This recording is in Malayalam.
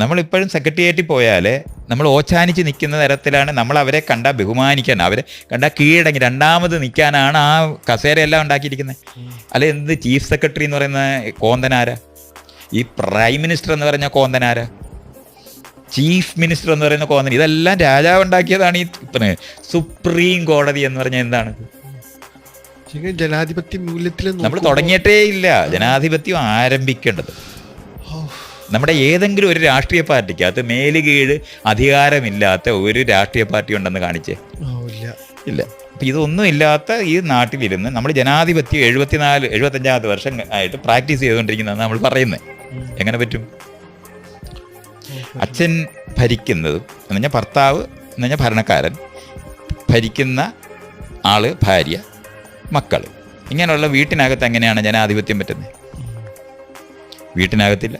നമ്മളിപ്പോഴും സെക്രട്ടേറിയറ്റിൽ പോയാൽ നമ്മൾ ഓച്ചാനിച്ച് നിൽക്കുന്ന തരത്തിലാണ്. നമ്മൾ അവരെ കണ്ടാൽ ബഹുമാനിക്കാൻ, അവരെ കണ്ടാൽ കീഴടങ്ങി രണ്ടാമത് നിൽക്കാനാണ് ആ കസേരയെല്ലാം ഉണ്ടാക്കിയിരിക്കുന്നത്. അല്ലെ എന്ത് ചീഫ് സെക്രട്ടറി എന്ന് പറയുന്ന കോന്തനാര, ഈ പ്രൈം മിനിസ്റ്റർ എന്ന് പറഞ്ഞ കോന്തനാര, ചീഫ് മിനിസ്റ്റർ എന്ന് പറയുന്ന കോന്തൻ, ഇതെല്ലാം രാജാവ് ഉണ്ടാക്കിയതാണ്. ഈ സുപ്രീം കോടതി എന്ന് പറഞ്ഞാൽ എന്താണ്? ജനാധിപത്യ മൂല്യത്തിൽ നമ്മൾ തുടങ്ങിയിട്ടേ ഇല്ല ജനാധിപത്യം ആരംഭിക്കേണ്ടത്. നമ്മുടെ ഏതെങ്കിലും ഒരു രാഷ്ട്രീയ പാർട്ടിക്കകത്ത് മേലുകീഴ് അധികാരമില്ലാത്ത ഒരു രാഷ്ട്രീയ പാർട്ടി ഉണ്ടെന്ന് കാണിച്ചേ? ഇല്ല. അപ്പം ഇതൊന്നും ഇല്ലാത്ത ഈ നാട്ടിലിരുന്ന് നമ്മൾ ജനാധിപത്യം 75-ാമത്തെ വർഷം ആയിട്ട് പ്രാക്ടീസ് ചെയ്തുകൊണ്ടിരിക്കുന്നതാണ് നമ്മൾ പറയുന്നത്. എങ്ങനെ പറ്റും? അച്ഛൻ ഭരിക്കുന്നതും എന്ന് പറഞ്ഞാൽ ഭർത്താവ് എന്ന് പറഞ്ഞാൽ ഭരണക്കാരൻ, ഭരിക്കുന്ന ആള് ഭാര്യ, മക്കൾ, ഇങ്ങനെയുള്ള വീട്ടിനകത്ത് എങ്ങനെയാണ് ജനാധിപത്യം പറ്റുന്നത്? വീട്ടിനകത്തില്ല.